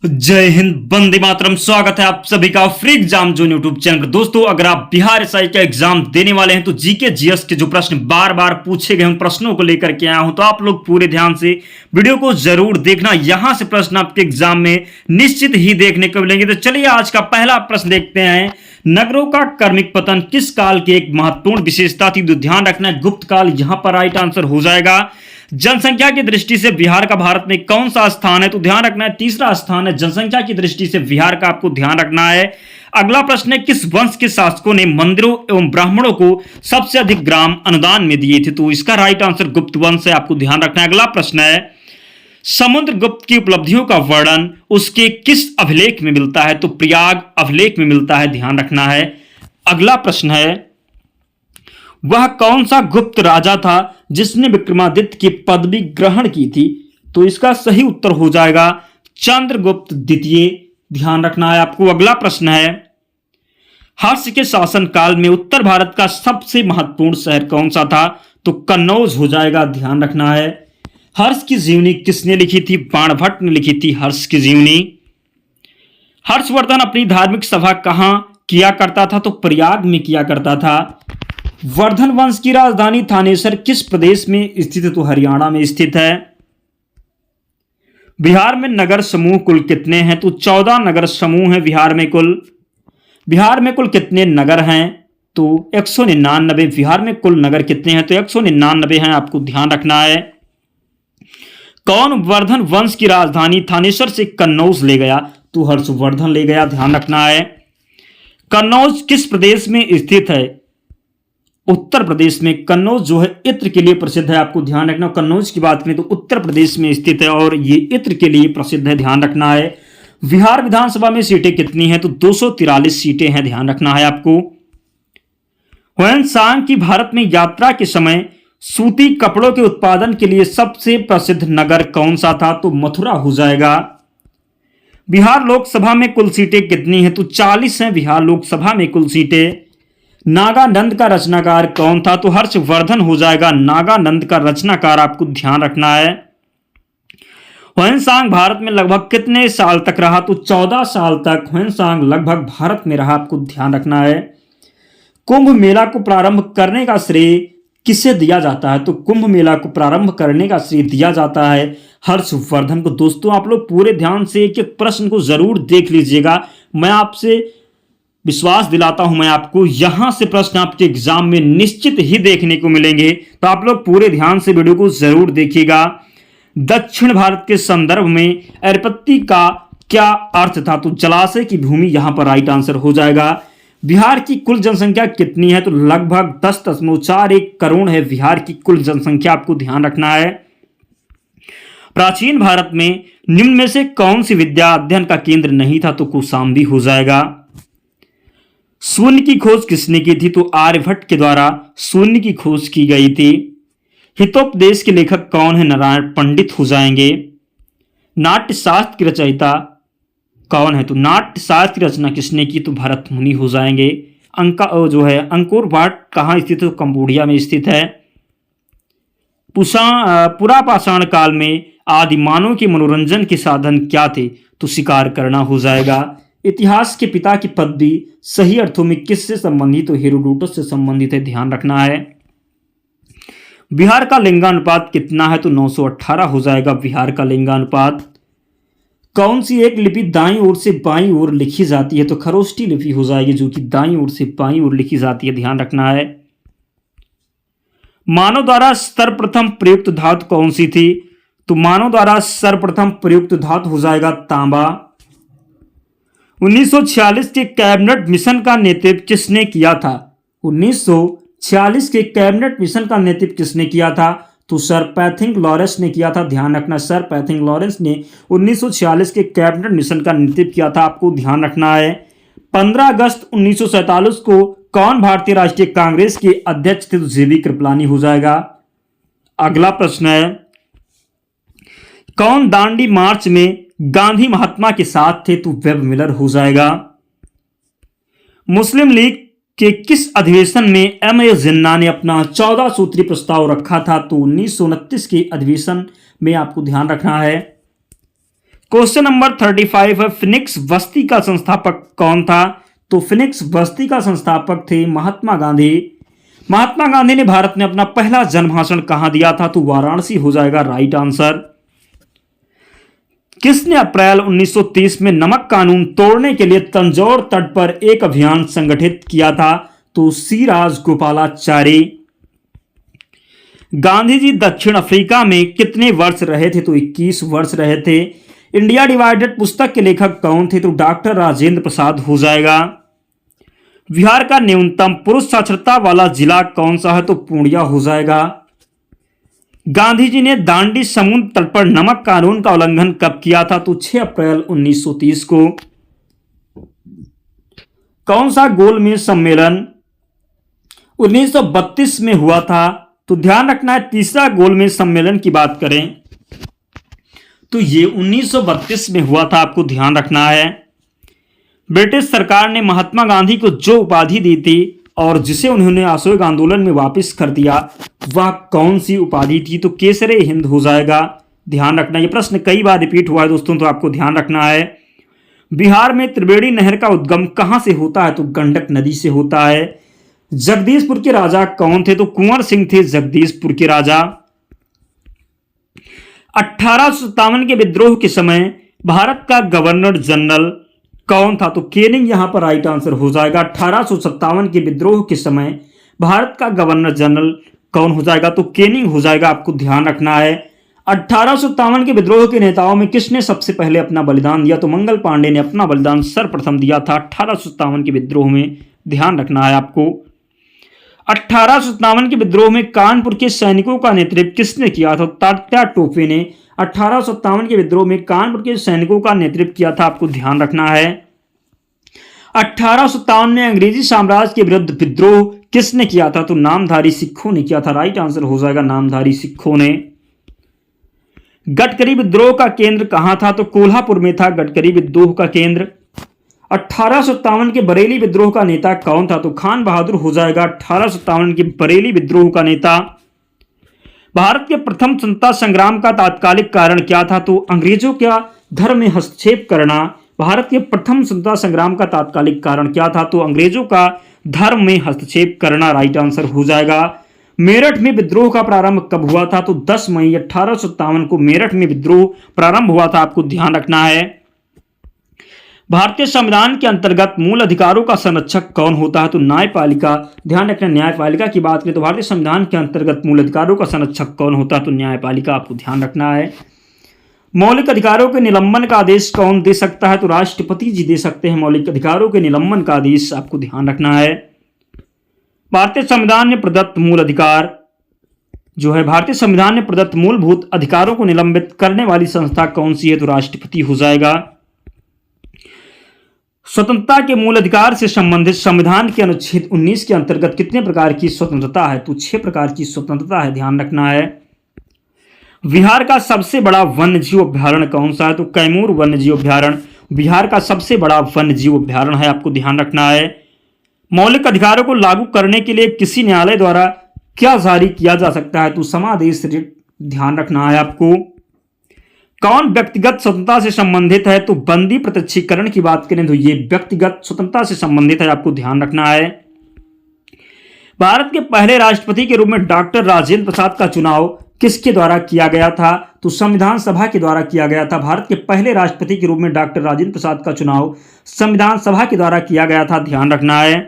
जय हिंद, वंदे मातरम। स्वागत है आप सभी का free exam zone YouTube channel पर। दोस्तों, अगर आप बिहार एसआई का एग्जाम देने वाले हैं तो जीके जीएस के जो प्रश्न बार बार पूछे गए उन प्रश्नों को लेकर के आया हूं, तो आप लोग पूरे ध्यान से वीडियो को जरूर देखना। यहां से प्रश्न आपके एग्जाम में निश्चित ही देखने को मिलेंगे। तो चलिए आज का पहला प्रश्न देखते हैं। नगरों का क्रमिक पतन किस काल की एक महत्वपूर्ण विशेषता थी? तो ध्यान रखना है गुप्त काल यहां पर राइट आंसर हो जाएगा। जनसंख्या की दृष्टि से बिहार का भारत में कौन सा स्थान है? तो ध्यान रखना है तीसरा स्थान है जनसंख्या की दृष्टि से बिहार का, आपको ध्यान रखना है। अगला प्रश्न है, किस वंश के शासकों ने मंदिरों एवं ब्राह्मणों को सबसे अधिक ग्राम अनुदान में दिए थे? तो इसका राइट आंसर गुप्त वंश है, आपको ध्यान रखना है। अगला प्रश्न है, समुद्रगुप्त की उपलब्धियों का वर्णन उसके किस अभिलेख में मिलता है? तो प्रयाग अभिलेख में मिलता है, ध्यान रखना है। अगला प्रश्न है, वह कौन सा गुप्त राजा था जिसने विक्रमादित्य की पदवी ग्रहण की थी? तो इसका सही उत्तर हो जाएगा चंद्रगुप्त द्वितीय, ध्यान रखना है आपको। अगला प्रश्न है, हर्ष के शासन काल में उत्तर भारत का सबसे महत्वपूर्ण शहर कौन सा था? तो कन्नौज हो जाएगा, ध्यान रखना है। हर्ष की जीवनी किसने लिखी थी? बाणभट्ट ने लिखी थी हर्ष की जीवनी। हर्षवर्धन अपनी धार्मिक सभा कहां किया करता था? तो प्रयाग में किया करता था। वर्धन वंश की राजधानी थानेसर किस प्रदेश में स्थित है? तो हरियाणा में स्थित है। बिहार में नगर समूह कुल कितने हैं? तो 14 नगर समूह हैं बिहार में कुल। बिहार में कुल कितने नगर हैं? तो 199। बिहार में कुल नगर कितने हैं? तो 199 हैं, आपको ध्यान रखना है। कौन वर्धन वंश की राजधानी थानेसर से कन्नौज ले गया? तो हर्षवर्धन ले गया, ध्यान रखना है। कन्नौज किस प्रदेश में स्थित है? उत्तर प्रदेश में। कन्नौज जो है इत्र के लिए प्रसिद्ध है, आपको ध्यान रखना। कन्नौज की बात करें तो उत्तर प्रदेश में स्थित है और ये इत्र के लिए प्रसिद्ध है, ध्यान रखना है। बिहार विधानसभा में सीटें कितनी हैं? तो 243 सीटें हैं, ध्यान रखना है आपको। ह्वेनसांग की भारत में यात्रा के समय सूती कपड़ों के उत्पादन के लिए सबसे प्रसिद्ध नगर कौन सा था? तो मथुरा हो जाएगा। बिहार लोकसभा में कुल सीटें कितनी हैं? तो 40 हैं बिहार लोकसभा में कुल सीटें। नागानंद का रचनाकार कौन था? तो हर्षवर्धन हो जाएगा नागानंद का रचनाकार, आपको ध्यान रखना है। ह्वेनसांग भारत में लगभग कितने साल तक रहा? तो 14 साल तक ह्वेनसांग लगभग भारत में रहा, आपको ध्यान रखना है। कुंभ मेला को प्रारंभ करने का श्रेय किसे दिया जाता है? तो कुंभ मेला को प्रारंभ करने का श्रेय दिया जाता है हर्षवर्धन को। दोस्तों, आप लोग पूरे ध्यान से एक एक प्रश्न को जरूर देख लीजिएगा। मैं आपसे विश्वास दिलाता हूं, मैं आपको यहां से प्रश्न आपके एग्जाम में निश्चित ही देखने को मिलेंगे, तो आप लोग पूरे ध्यान से वीडियो को जरूर देखिएगा। दक्षिण भारत के संदर्भ में अर्पत्ति का क्या अर्थ था? तो जलाशय की भूमि यहां पर राइट आंसर हो जाएगा। बिहार की कुल जनसंख्या कितनी है? तो लगभग 10.41 करोड़ है बिहार की कुल जनसंख्या, आपको ध्यान रखना है। प्राचीन भारत में निम्न में से कौन सी विद्या अध्ययन का केंद्र नहीं था? तो कौशाम्बी हो जाएगा। शून्य की खोज किसने की थी? तो आर्यभट्ट के द्वारा शून्य की खोज की गई थी। हितोपदेश के लेखक कौन है? नारायण पंडित हो जाएंगे। नाट्य शास्त्र की रचयिता कौन है? तो नाट्य शास्त्र की रचना किसने की? तो भरत मुनि हो जाएंगे। जो है अंकोर वाट कहाँ स्थित है? तो कंबोडिया में स्थित है। पुरापाषाण काल में आदिमानव के मनोरंजन के साधन क्या थे? तो शिकार करना हो जाएगा। इतिहास के पिता की पदवी सही अर्थों में किससे संबंधित? तो हेरोडोटस से संबंधित है, ध्यान रखना है। बिहार का लिंगानुपात कितना है? तो 918 हो जाएगा बिहार का लिंगानुपात। कौन सी एक लिपि दाईं ओर से बाईं ओर लिखी जाती है? तो खरोष्टी लिपि हो जाएगी जो कि दाईं ओर से बाईं ओर लिखी जाती है, ध्यान रखना है। मानव द्वारा सर्वप्रथम प्रयुक्त धातु कौन सी थी? तो मानव द्वारा सर्वप्रथम प्रयुक्त धातु हो जाएगा तांबा। 1946 के कैबिनेट मिशन का नेतृत्व किसने किया था? 1946 के कैबिनेट मिशन का नेतृत्व किसने किया था? तो सर पैथिंग लॉरेंस ने किया था, ध्यान रखना। सर पैथिंग लॉरेंस ने 1946 के कैबिनेट मिशन का नेतृत्व किया था, आपको ध्यान रखना है। 15 अगस्त 1947 को कौन भारतीय राष्ट्रीय कांग्रेस के अध्यक्ष थे? तो जेबी कृपलानी हो जाएगा। अगला प्रश्न है, कौन दांडी मार्च में गांधी महात्मा के साथ थे? तो वेब मिलर हो जाएगा। मुस्लिम लीग के किस अधिवेशन में एम.ए. जिन्ना ने अपना 14 सूत्री प्रस्ताव रखा था? तो 1929 के अधिवेशन में, आपको ध्यान रखना है। क्वेश्चन नंबर 35 है, फिनिक्स बस्ती का संस्थापक कौन था? तो फिनिक्स बस्ती का संस्थापक थे महात्मा गांधी। महात्मा गांधी ने भारत में अपना पहला जन भाषण कहां दिया था? तो वाराणसी हो जाएगा राइट आंसर। किसने अप्रैल 1930 में नमक कानून तोड़ने के लिए तंजौर तट पर एक अभियान संगठित किया था? तो सी राजगोपालाचारी। गांधी जी दक्षिण अफ्रीका में कितने वर्ष रहे थे? तो 21 वर्ष रहे थे। इंडिया डिवाइडेड पुस्तक के लेखक कौन थे? तो डॉक्टर राजेंद्र प्रसाद हो जाएगा। बिहार का न्यूनतम पुरुष साक्षरता वाला जिला कौन सा है? तो पूर्णिया हो जाएगा। गांधी जी ने दांडी समुद्र तट पर नमक कानून का उल्लंघन कब किया था? तो 6 अप्रैल 1930 को। कौन सा गोलमेज सम्मेलन 1932 में हुआ था? तो ध्यान रखना है, तीसरा गोलमेज सम्मेलन की बात करें तो ये 1932 में हुआ था, आपको ध्यान रखना है। ब्रिटिश सरकार ने महात्मा गांधी को जो उपाधि दी थी और जिसे उन्होंने असहयोग आंदोलन में वापस कर दिया, वह कौन सी उपाधि थी? तो केसरे हिंद हो जाएगा। ध्यान रखना, यह प्रश्न कई बार रिपीट हुआ है दोस्तों, तो आपको ध्यान रखना है। बिहार में त्रिवेणी नहर का उद्गम कहां से होता है? तो गंडक नदी से होता है। जगदीशपुर के राजा कौन थे? तो कुंवर सिंह थे जगदीशपुर के राजा। 1857 के विद्रोह के समय भारत का गवर्नर जनरल कौन था? तो केनिंग यहां पर राइट आंसर हो जाएगा। 1857 के विद्रोह के समय भारत का गवर्नर जनरल कौन हो जाएगा? तो केनिंग हो जाएगा, आपको ध्यान रखना है। 1857 के विद्रोह के नेताओं में किसने सबसे पहले अपना बलिदान दिया? तो मंगल पांडे ने अपना बलिदान सर्वप्रथम दिया था 1857 के विद्रोह में। ध्यान रखना है आपको। 1857 के विद्रोह में कानपुर के सैनिकों का नेतृत्व किसने किया था? तात्या टोपे ने 1857 के विद्रोह में कानपुर के सैनिकों का नेतृत्व किया था, आपको ध्यान रखना है। 1857 में अंग्रेजी साम्राज्य के विरुद्ध विद्रोह किसने किया था? तो नामधारी सिखों ने किया था, राइट आंसर हो जाएगा नामधारी सिखों ने। गडकरी विद्रोह का केंद्र कहां था? तो कोल्हापुर में था गडकरी विद्रोह का केंद्र। 1857 के बरेली विद्रोह का नेता कौन था? तो खान बहादुर हो जाएगा 1857 के बरेली विद्रोह का नेता। भारत के प्रथम स्वतंत्रता संग्राम का तात्कालिक कारण क्या था? तो अंग्रेजों का धर्म में हस्तक्षेप करना। भारत के प्रथम स्वतंत्रता संग्राम का तात्कालिक कारण क्या था? तो अंग्रेजों का धर्म में हस्तक्षेप करना, राइट आंसर हो जाएगा। मेरठ में विद्रोह का प्रारंभ कब हुआ था? तो 10 मई 1857 को मेरठ में विद्रोह प्रारंभ हुआ था, आपको ध्यान रखना है। भारतीय संविधान के अंतर्गत मूल अधिकारों का संरक्षक कौन होता है? तो न्यायपालिका। ध्यान रखना, न्यायपालिका की बात करें तो भारतीय संविधान के अंतर्गत मूल अधिकारों का संरक्षक कौन होता है? तो न्यायपालिका, आपको ध्यान रखना है। मौलिक अधिकारों के निलंबन का आदेश कौन दे सकता है? तो राष्ट्रपति जी दे सकते हैं मौलिक अधिकारों के निलंबन का आदेश, आपको ध्यान रखना है। भारतीय संविधान में प्रदत्त मूल अधिकार जो है, भारतीय संविधान में प्रदत्त मूलभूत अधिकारों को निलंबित करने वाली संस्था कौन सी है? तो राष्ट्रपति हो जाएगा। स्वतंत्रता के मूल अधिकार से संबंधित संविधान के अनुच्छेद 19 के अंतर्गत कितने प्रकार की स्वतंत्रता है? तो 6 प्रकार की स्वतंत्रता है, ध्यान रखना है। बिहार का सबसे बड़ा वन्यजीव अभ्यारण्य कौन सा है? तो कैमूर वन्यजीव अभ्यारण्य बिहार का सबसे बड़ा वन्यजीव अभ्यारण्य है, आपको ध्यान रखना है। मौलिक अधिकारों को लागू करने के लिए किसी न्यायालय द्वारा क्या जारी किया जा सकता है? तो समादेश रिट, ध्यान रखना है आपको। कौन व्यक्तिगत स्वतंत्रता से संबंधित है? तो बंदी प्रत्यक्षीकरण की बात करें तो ये व्यक्तिगत स्वतंत्रता से संबंधित है, आपको ध्यान रखना है। भारत के पहले राष्ट्रपति के रूप में डॉक्टर राजेंद्र प्रसाद का चुनाव किसके द्वारा किया गया था? तो संविधान सभा के द्वारा किया गया था। भारत के पहले राष्ट्रपति के रूप में डॉक्टर राजेंद्र प्रसाद का चुनाव संविधान सभा के द्वारा किया गया था, ध्यान रखना है।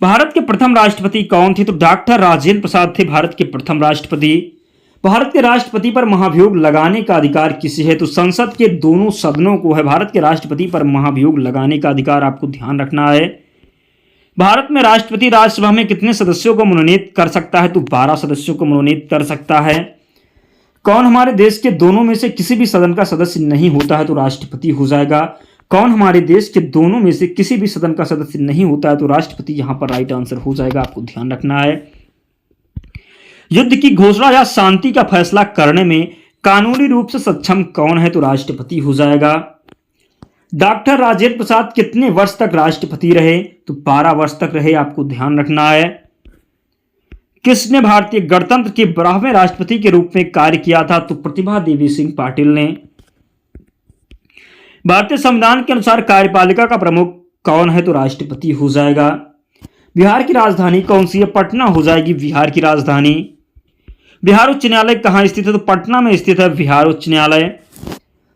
भारत के प्रथम राष्ट्रपति कौन थे? तो डॉक्टर राजेंद्र प्रसाद थे भारत के प्रथम राष्ट्रपति। भारत के राष्ट्रपति पर महाभियोग लगाने का अधिकार किसे है? तो संसद के दोनों सदनों को है भारत के राष्ट्रपति पर महाभियोग लगाने का अधिकार, आपको ध्यान रखना है। भारत में राष्ट्रपति राज्यसभा में कितने सदस्यों को मनोनीत कर सकता है? तो 12 सदस्यों को मनोनीत कर सकता है। कौन हमारे देश के दोनों में से किसी भी सदन का सदस्य नहीं होता है? तो राष्ट्रपति हो जाएगा। कौन हमारे देश के दोनों में से किसी भी सदन का सदस्य नहीं होता है? तो राष्ट्रपति यहां पर राइट आंसर हो जाएगा, आपको ध्यान रखना है। युद्ध की घोषणा या शांति का फैसला करने में कानूनी रूप से सक्षम कौन है? तो राष्ट्रपति हो जाएगा। डॉक्टर राजेंद्र प्रसाद कितने वर्ष तक राष्ट्रपति रहे? तो 12 वर्ष तक रहे, आपको ध्यान रखना है। किसने भारतीय गणतंत्र के 12वें राष्ट्रपति के रूप में कार्य किया था? तो प्रतिभा देवी सिंह पाटिल ने। भारतीय संविधान के अनुसार कार्यपालिका का प्रमुख कौन है? तो राष्ट्रपति हो जाएगा। बिहार की राजधानी कौन सी है? पटना हो जाएगी बिहार की राजधानी। बिहार उच्च न्यायालय कहाँ स्थित है? तो पटना में स्थित है बिहार उच्च न्यायालय।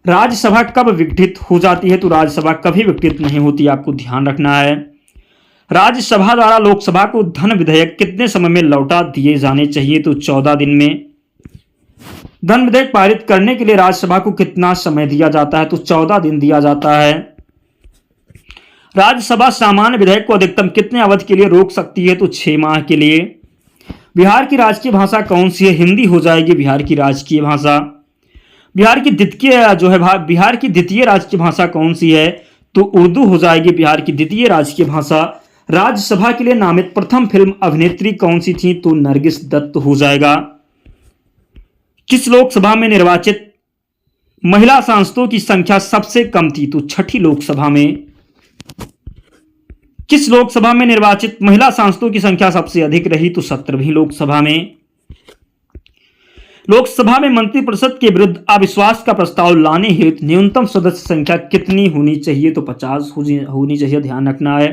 राज्यसभा कब विघटित हो जाती है? तो राज्यसभा कभी विघटित नहीं होती, आपको ध्यान रखना है। राज्यसभा द्वारा लोकसभा को धन विधेयक कितने समय में लौटा दिए जाने चाहिए? तो 14 दिन में। धन विधेयक पारित करने के लिए राज्यसभा को कितना समय दिया जाता है? तो 14 दिन दिया जाता है। राज्यसभा सामान्य विधेयक को अधिकतम कितने अवधि के लिए रोक सकती है? तो 6 माह के लिए। बिहार की राजकीय भाषा कौन सी है? हिंदी हो जाएगी बिहार की राजकीय भाषा। बिहार की द्वितीय राजकीय भाषा कौन सी है? तो उर्दू हो जाएगी बिहार की द्वितीय राजकीय भाषा। राज्यसभा के लिए नामित प्रथम फिल्म अभिनेत्री कौन सी थी? तो नरगिस दत्त हो जाएगा। किस लोकसभा में निर्वाचित महिला सांसदों की संख्या सबसे कम थी? तो 6ठी लोकसभा में। किस लोकसभा में निर्वाचित महिला सांसदों की संख्या सबसे अधिक रही? तो 17वीं लोकसभा में। लोकसभा में मंत्रिपरिषद के विरुद्ध अविश्वास का प्रस्ताव लाने हेतु न्यूनतम सदस्य संख्या कितनी होनी चाहिए? तो 50 होनी चाहिए, ध्यान रखना है।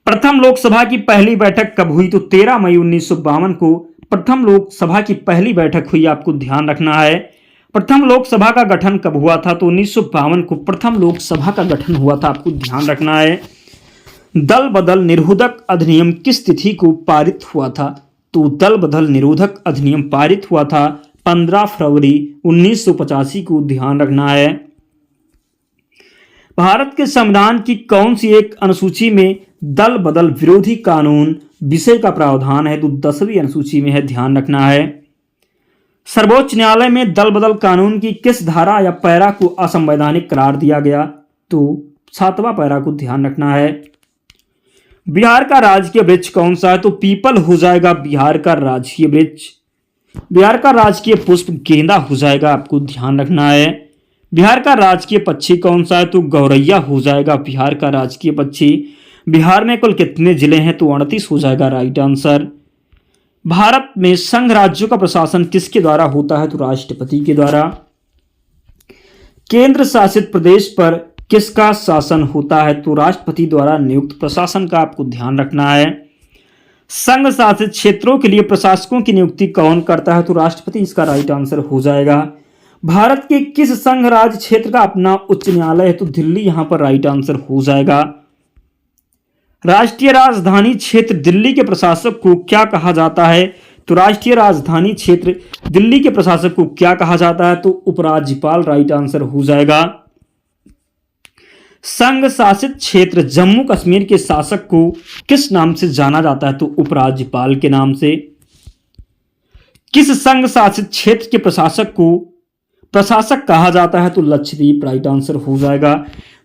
प्रथम लोकसभा की पहली बैठक कब हुई? तो 13 मई 1952 को प्रथम लोकसभा की पहली बैठक हुई, आपको ध्यान रखना है। प्रथम लोकसभा का गठन कब हुआ था? तो 1952 को प्रथम लोकसभा का गठन हुआ था, आपको ध्यान रखना है। दल बदल निरोधक अधिनियम किस तिथि को पारित हुआ था? तो दल बदल निरोधक अधिनियम पारित हुआ था 15 फरवरी 1985 को, ध्यान रखना है। भारत के संविधान की कौन सी एक अनुसूची में दल बदल विरोधी कानून विषय का प्रावधान है? तो 10वीं अनुसूची में है, ध्यान रखना है। सर्वोच्च न्यायालय में दल बदल कानून की किस धारा या पैरा को असंवैधानिक करार दिया गया? तो 7वां पैरा को ध्यान रखना है। बिहार का राजकीय वृक्ष कौन सा है? तो पीपल हो जाएगा बिहार का राजकीय वृक्ष। बिहार का राजकीय पुष्प गेंदा हो जाएगा, आपको ध्यान रखना है। बिहार का राजकीय पक्षी कौन सा है? तो गौरैया हो जाएगा बिहार का राजकीय पक्षी। बिहार में कुल कितने जिले हैं? तो 38 हो जाएगा राइट आंसर। भारत में संघ राज्यों का प्रशासन किसके द्वारा होता है? तो राष्ट्रपति के द्वारा। केंद्र शासित प्रदेश पर किसका शासन होता है? तो राष्ट्रपति द्वारा नियुक्त प्रशासन का, आपको ध्यान रखना है। संघ शासित क्षेत्रों के लिए प्रशासकों की नियुक्ति कौन करता है? तो राष्ट्रपति इसका राइट आंसर हो जाएगा। भारत के किस संघ राज्य क्षेत्र का अपना उच्च न्यायालय है? तो दिल्ली यहां पर राइट आंसर हो जाएगा। राष्ट्रीय राजधानी क्षेत्र दिल्ली के प्रशासक को क्या कहा जाता है? तो राष्ट्रीय राजधानी क्षेत्र दिल्ली के प्रशासक को क्या कहा जाता है? तो उपराज्यपाल राइट आंसर हो जाएगा। संघ शासित क्षेत्र जम्मू कश्मीर के शासक को किस नाम से जाना जाता है? तो उपराज्यपाल के नाम से। किस संघ शासित क्षेत्र के प्रशासक को प्रशासक कहा जाता है? तो लक्षद्वीप राइट आंसर हो जाएगा।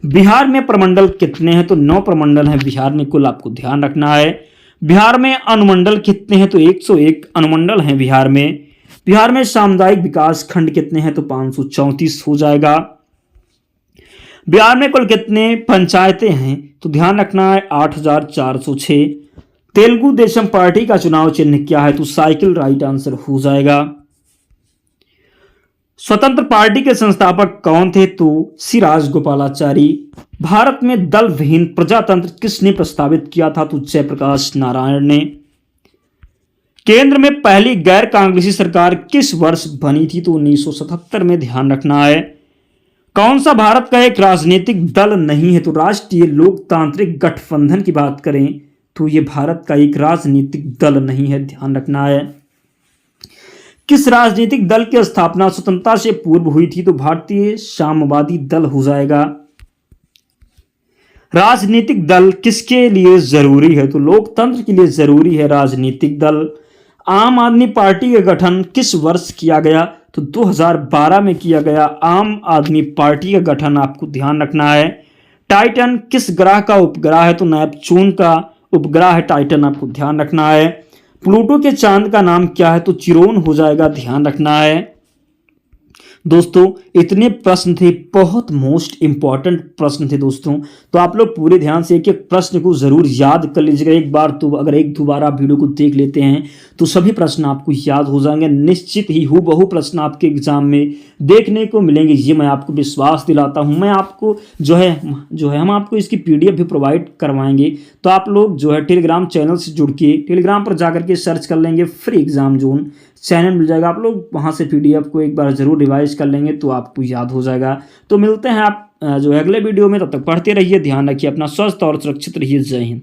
बिहार में प्रमंडल कितने हैं? तो 9 प्रमंडल हैं बिहार में कुल, आपको ध्यान रखना है। बिहार में अनुमंडल कितने हैं? तो 101 अनुमंडल हैं बिहार में। बिहार में सामुदायिक विकास खंड कितने हैं? तो 534 हो जाएगा। बिहार में कुल कितने पंचायतें हैं? तो ध्यान रखना है 8406। तेलुगु देशम पार्टी का चुनाव चिन्ह क्या है? तो साइकिल राइट आंसर हो जाएगा। स्वतंत्र पार्टी के संस्थापक कौन थे? तो सिराज गोपालाचारी। भारत में दल विहीन प्रजातंत्र किसने प्रस्तावित किया था? तो जयप्रकाश नारायण ने। केंद्र में पहली गैर कांग्रेसी सरकार किस वर्ष बनी थी? तो 1977 में, ध्यान रखना है। कौन सा भारत का एक राजनीतिक दल नहीं है? तो राष्ट्रीय लोकतांत्रिक गठबंधन की बात करें तो यह भारत का एक राजनीतिक दल नहीं है, ध्यान रखना है। किस राजनीतिक दल की स्थापना स्वतंत्रता से पूर्व हुई थी? तो भारतीय साम्यवादी दल हो जाएगा। राजनीतिक दल किसके लिए जरूरी है? तो लोकतंत्र के लिए जरूरी है राजनीतिक दल। आम आदमी पार्टी का गठन किस वर्ष किया गया? तो 2012 में किया गया आम आदमी पार्टी का गठन, आपको ध्यान रखना है। टाइटन किस ग्रह का उपग्रह है? तो नेपच्यून का उपग्रह है टाइटन, आपको ध्यान रखना है। प्लूटो के चांद का नाम क्या है? तो चिरोन हो जाएगा, ध्यान रखना है। दोस्तों इतने प्रश्न थे, बहुत मोस्ट इंपॉर्टेंट प्रश्न थे दोस्तों। तो आप लोग पूरे ध्यान से एक एक प्रश्न को जरूर याद कर लीजिएगा। एक बार तो अगर एक दो बार आप वीडियो को देख लेते हैं तो सभी प्रश्न आपको याद हो जाएंगे। निश्चित ही हूबहू प्रश्न आपके एग्जाम में देखने को मिलेंगे, ये मैं आपको विश्वास दिलाता हूँ। मैं आपको जो है हम आपको इसकी PDF भी प्रोवाइड करवाएंगे। तो आप लोग जो है टेलीग्राम चैनल से जुड़ के टेलीग्राम पर जाकर के सर्च कर लेंगे, फ्री एग्जाम जोन चैनल मिल जाएगा। आप लोग वहाँ से PDF को एक बार जरूर रिवाइज कर लेंगे तो आपको याद हो जाएगा। तो मिलते हैं आप जो है अगले वीडियो में, तब तक पढ़ते रहिए, ध्यान रखिए अपना, स्वस्थ और सुरक्षित रहिए। जय हिंद।